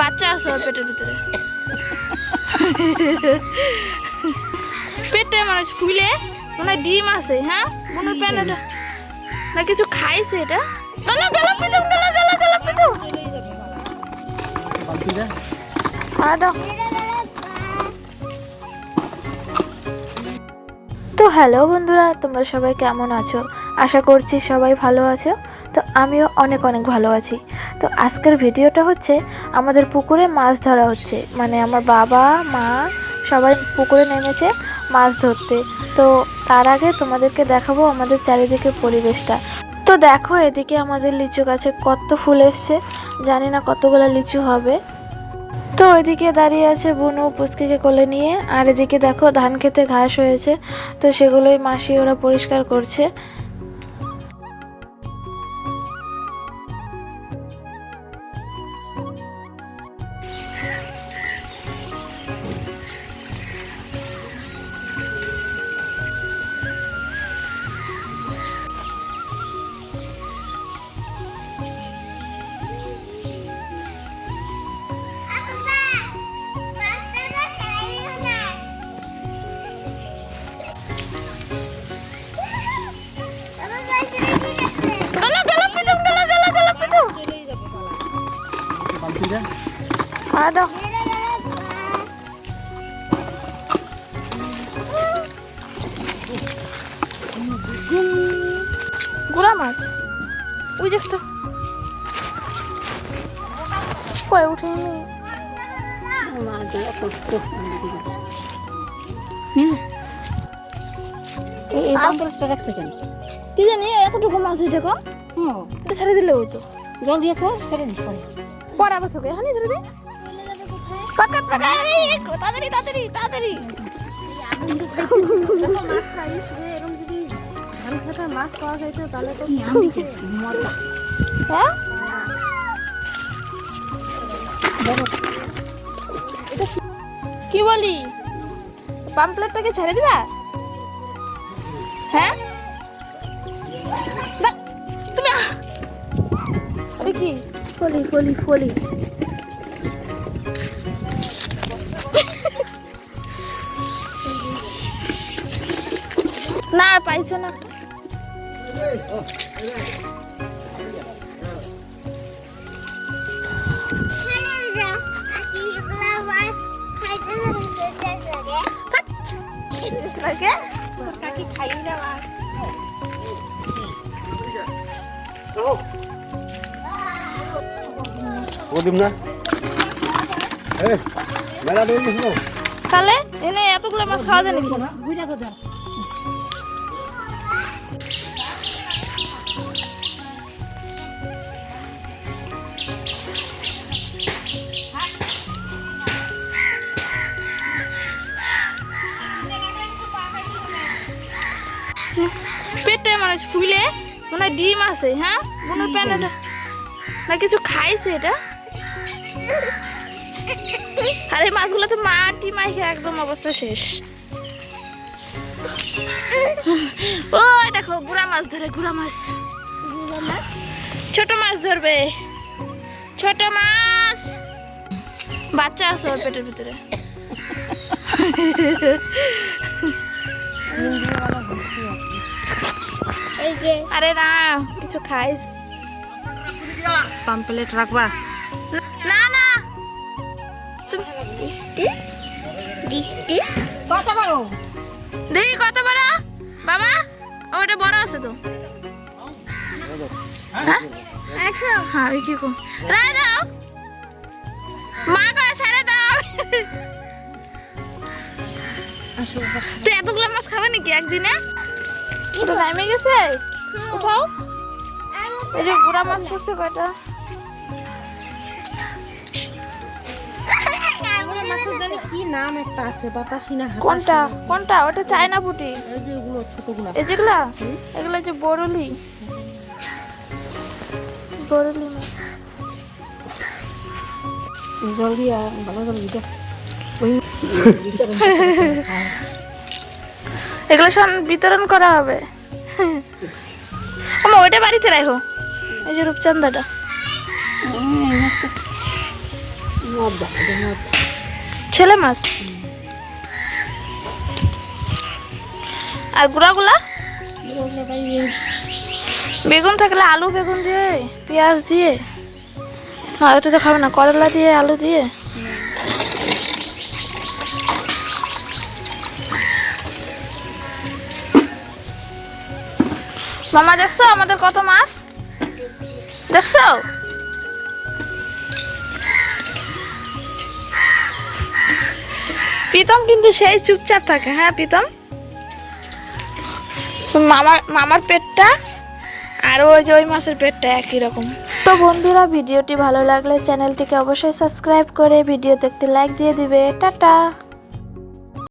বাচ্চা আছে ওর পেটের ভিতরে। পেটে মানে ফুলে মনে ডিম আছে। হ্যাঁ মনে প্যান্ডটা না কিছু খাইছে এটা। তো হ্যালো বন্ধুরা, তোমরা সবাই কেমন আছো? আশা করছি সবাই ভালো আছো। তো আমিও অনেক অনেক ভালো আছি। তো আজকের ভিডিওটা হচ্ছে আমাদের পুকুরে মাছ ধরা হচ্ছে, মানে আমার বাবা মা সবাই পুকুরে নেমেছে মাছ ধরতে। তো তার আগে তোমাদেরকে দেখাবো আমাদের চারিদিকে পরিবেশটা। তো দেখো এদিকে আমাদের লিচু গাছে কত ফুল এসছে, জানি না কতগুলো লিচু হবে। তো ওইদিকে দাঁড়িয়ে আছে বুনু পুচকিকে কোলে নিয়ে, আর এদিকে দেখো ধান খেতে ঘাস হয়েছে, তো সেগুলোই মাসি ওরা পরিষ্কার করছে। আদা গোলা মাছ ওই যে একটা কয় উঠেনি। কি জানি এতটুকু মাছ দেখো, এটা ছেড়ে দিলে হইতো। জল দিয়ে তো ছেড়ে দিস পরে আবার সকে এখানে ছেড়ে দিই। তাড়াতাড়ি তাড়াতাড়ি তাড়াতাড়ি মাছ পাওয়া যাইতো তাহলে তো হ্যাঁ কি বলি, পাম্পলেটটাকে ছেড়ে দিবা? হ্যাঁ তুমি আরে কি ফলি ফলি ফলি না পাইছো না। তাহলে এনে এতগুলো মাছ খাওয়া যায় নাকি? পেটে মানে ফুলে মনে ডিম আছে। হ্যাঁ মনে প্যান্ডটা না কিছু খাইছে এটা। আরে মাছগুলো তো মাটি মাইখে একদম অবস্থা শেষ। ওই দেখো গুড়া মাছ ধরে, গুড়া মাছ ছোট মাছ ধরবে, ছোট মাছ। বাচ্চা আছে ওর পেটের ভিতরে। আরে না কিছু খাইস, পাম্পলেট রাখবা না না কত বড় দেখি কত বড় বাবা। ওটা বড় আছে তো। হ্যাঁ হ্যাঁ কি কো রায় দাও মা কা ছেড়ে দাও। তো এতগুলো মাছ খাবে নাকি একদিনে? ওটা নামে গেছে, উঠাও। এই যে গুড়া মাছ পড়ছে কয়টা। কি নাম একটা আছে বাতাসি না? কোনটা কোনটা? ওটা চায়না পুঁটি। এইগুলো ছোটগুলো, এই যেগুলা এগুলো যে বড়লি, বড়লি মাছ। জল দিয়া ভালো জল দিতে এগুলো সব বিতরণ করা হবে। আমার ওইটা বাড়িতে রাখো, এই যে রূপচান্দাটা। মদ্দা এটা মদ্দা ছেলে মাছ। আর গুঁড়াগুলা ওগুলো ভাই বেগুন থাকলে আলু বেগুন দিয়ে পেঁয়াজ দিয়ে, আর ওটা তো খাবে না, করলা দিয়ে আলু দিয়ে। মামা দেখছো আমাদের কত মাছ দেখছো? প্রীতম কিন্তু সেই চুপচাপ থাকে। হ্যাঁ প্রীতম, মামার পেটটা আর ওই যে ওই মাছের পেটটা একই রকম। তো বন্ধুরা, ভিডিওটি ভালো লাগলে চ্যানেলটিকে অবশ্যই সাবস্ক্রাইব করে ভিডিওতে একটি লাইক দিয়ে দিবে। টাটা।